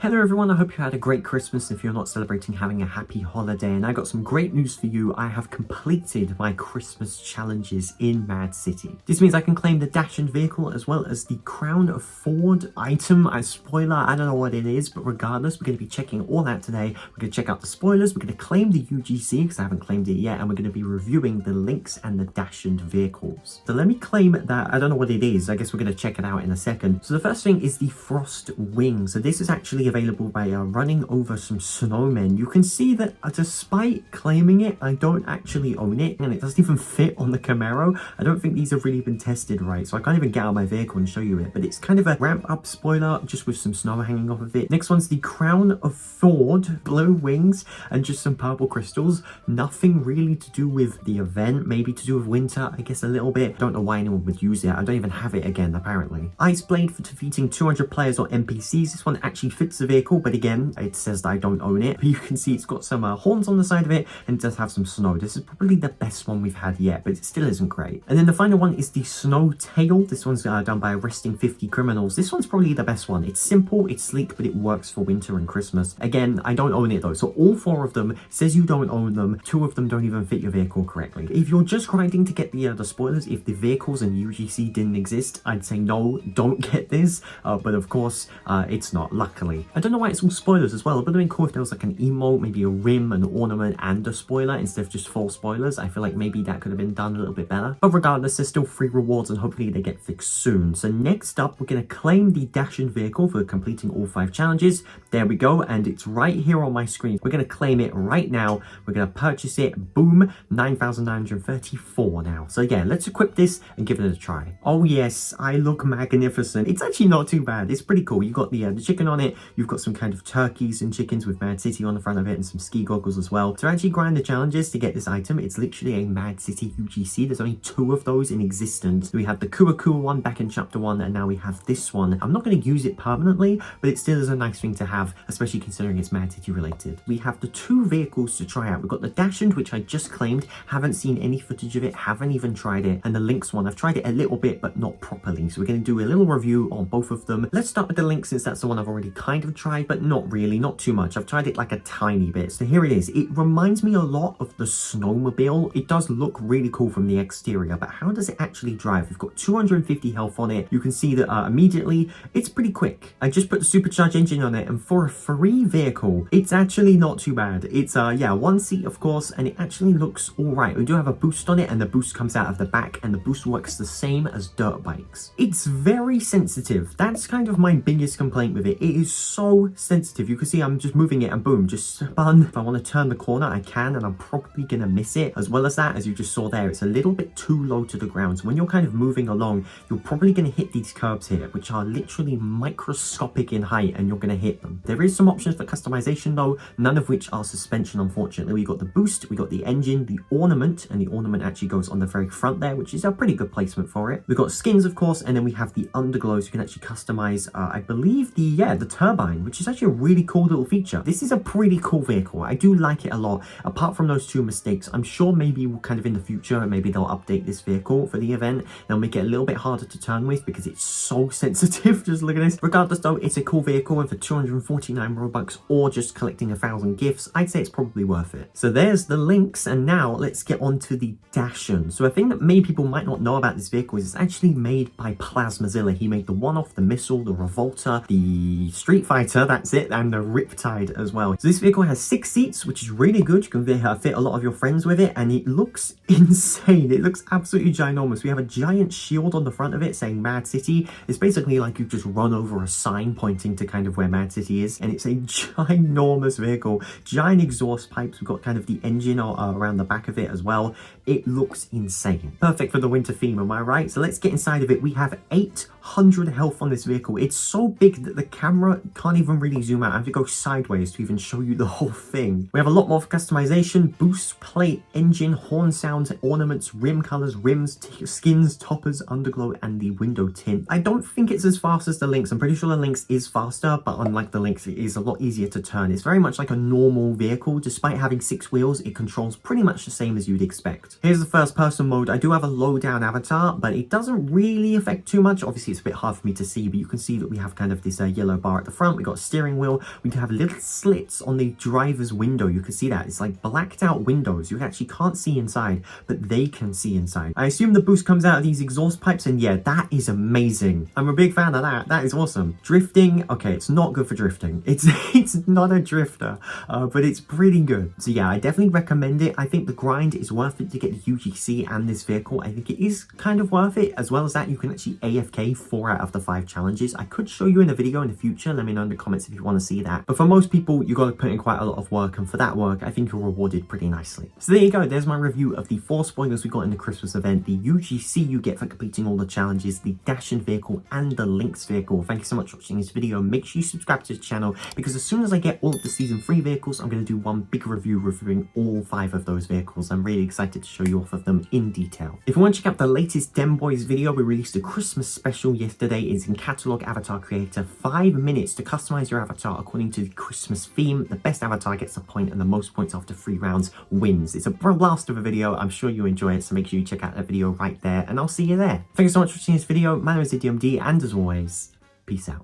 Hello everyone, I hope you had a great Christmas. If you're not celebrating, having a happy holiday. And I got some great news for you. I have completed my Christmas challenges in Mad City. This means I can claim the DACHUND vehicle as well as the Crown of Fjord item. Spoiler, I don't know what it is, but regardless, we're going to be checking all that today. We're going to check out the spoilers, we're going to claim the UGC because I haven't claimed it yet, and we're going to be reviewing the Lynx and the DACHUND vehicles. So let me claim that. I don't know what it is. I guess we're going to check it out in a second. So the first thing is the Frost Wing. So this is actually available by running over some snowmen. You can see that despite claiming it, I don't actually own it, and it doesn't even fit on the Camaro. I don't think these have really been tested right, so I can't even get out of my vehicle and show you it, but it's kind of a ramp up spoiler just with some snow hanging off of it. Next one's the Crown of Fjord, blue wings and just some purple crystals. Nothing really to do with the event, maybe to do with winter, I guess a little bit. Don't know why anyone would use it. I don't even have it again, apparently. Ice Blade for defeating 200 players or NPCs. This one actually fits the vehicle, but again, it says that I don't own it. But you can see it's got some horns on the side of it, and it does have some snow. This is probably the best one we've had yet, but it still isn't great. And then the final one is the Snow Tail. This one's done by Arresting 50 Criminals. This one's probably the best one. It's simple, it's sleek, but it works for winter and Christmas. Again, I don't own it though, so all four of them says you don't own them. Two of them don't even fit your vehicle correctly. If you're just grinding to get the spoilers, if the vehicles and UGC didn't exist, I'd say no, don't get this. But of course, it's not, luckily. I don't know why it's all spoilers as well. It would have been cool if there was like an emote, maybe a rim, an ornament, and a spoiler instead of just full spoilers. I feel like maybe that could have been done a little bit better. But regardless, there's still free rewards and hopefully they get fixed soon. So next up, we're going to claim the DACHUND vehicle for completing all 5 challenges. There we go, and it's right here on my screen. We're going to claim it right now. We're going to purchase it. Boom, 9,934 now. So yeah, let's equip this and give it a try. Oh yes, I look magnificent. It's actually not too bad. It's pretty cool. You got the chicken on it. You've got some kind of turkeys and chickens with Mad City on the front of it and some ski goggles as well. To actually grind the challenges to get this item, it's literally a Mad City UGC. There's only 2 of those in existence. We had the Kua Kua one back in chapter 1, and now we have this one. I'm not going to use it permanently, but it still is a nice thing to have, especially considering it's Mad City related. We have the 2 vehicles to try out. We've got the DACHUND, which I just claimed, haven't seen any footage of it, haven't even tried it, and the Lynx one. I've tried it a little bit, but not properly. So we're going to do a little review on both of them. Let's start with the Lynx, since that's the one I've already kind of tried, but not really, not too much. I've tried it like a tiny bit. So here it is. It reminds me a lot of the Snowmobile. It does look really cool from the exterior, but how does it actually drive? We've got 250 health on it. You can see that immediately it's pretty quick. I just put the supercharged engine on it, and for a free vehicle, it's actually not too bad. It's yeah, 1 seat of course, and it actually looks all right. We do have a boost on it, and the boost comes out of the back, and the boost works the same as dirt bikes. It's very sensitive. That's kind of my biggest complaint with it. It is so sensitive. You can see I'm just moving it and boom, just spun. If I want to turn the corner, I can, and I'm probably gonna miss it. As well as that, as you just saw there, it's a little bit too low to the ground. So when you're kind of moving along, you're probably gonna hit these curbs here, which are literally microscopic in height, and you're gonna hit them. There is some options for customization though, none of which are suspension, unfortunately. We got the boost, we got the engine, the ornament, and the ornament actually goes on the very front there, which is a pretty good placement for it. We've got skins, of course, and then we have the underglow, so you can actually customize, I believe, the turbine, which is actually a really cool little feature. This is a pretty cool vehicle. I do like it a lot. Apart from those 2 mistakes, I'm sure maybe kind of in the future, maybe they'll update this vehicle for the event. They'll make it a little bit harder to turn with because it's so sensitive. Just look at this. Regardless though, it's a cool vehicle, and for 249 Robux or just collecting 1,000 gifts, I'd say it's probably worth it. So there's the Lynx, and now let's get on to the DACHUND. So a thing that many people might not know about this vehicle is it's actually made by Plasmazilla. He made the One-Off, the Missile, the Revolter, the Street Fighter, that's it, and the Riptide as well. So this vehicle has 6 seats, which is really good. You can fit a lot of your friends with it, and it looks insane. It looks absolutely ginormous. We have a giant shield on the front of it saying Mad City. It's basically like you've just run over a sign pointing to kind of where Mad City is, and it's a ginormous vehicle. Giant exhaust pipes. We've got kind of the engine around the back of it as well. It looks insane. Perfect for the winter theme, am I right? So let's get inside of it. We have 800 health on this vehicle. It's so big that the camera can't even really zoom out. I have to go sideways to even show you the whole thing. We have a lot more for customization. Boost, plate, engine, horn sounds, ornaments, rim colors, rims, skins, toppers, underglow, and the window tint. I don't think it's as fast as the Lynx. I'm pretty sure the Lynx is faster, but unlike the Lynx, it is a lot easier to turn. It's very much like a normal vehicle. Despite having 6 wheels, it controls pretty much the same as you'd expect. Here's the first person mode. I do have a low down avatar, but it doesn't really affect too much. Obviously, it's it's a bit hard for me to see, but you can see that we have kind of this yellow bar at the front. We got a steering wheel. We have little slits on the driver's window. You can see that. It's like blacked out windows. You actually can't see inside, but they can see inside. I assume the boost comes out of these exhaust pipes, and yeah, that is amazing. I'm a big fan of that. That is awesome. Drifting, okay, it's not good for drifting. It's not a drifter, but it's pretty good. So yeah, I definitely recommend it. I think the grind is worth it to get the UGC and this vehicle. I think it is kind of worth it. As well as that, you can actually AFK 4 out of the 5 challenges. I could show you in a video in the future. Let me know in the comments if you want to see that. But for most people, you got to put in quite a lot of work, and for that work, I think you're rewarded pretty nicely. So there you go. There's my review of the 4 spoilers we got in the Christmas event, the UGC you get for completing all the challenges, the DACHUND vehicle, and the Lynx vehicle. Thank you so much for watching this video. Make sure you subscribe to the channel, because as soon as I get all of the season 3 vehicles, I'm going to do one big review reviewing all 5 of those vehicles. I'm really excited to show you off of them in detail. If you want to check out the latest Den Boys video, we released a Christmas special yesterday. It's in Catalog Avatar Creator. 5 minutes to customize your avatar according to the Christmas theme. The best avatar gets a point, and the most points after 3 rounds wins. It's a blast of a video. I'm sure you enjoy it, so make sure you check out that video right there, and I'll see you there. Thank you so much for watching this video. My name is DMD, and as always, peace out.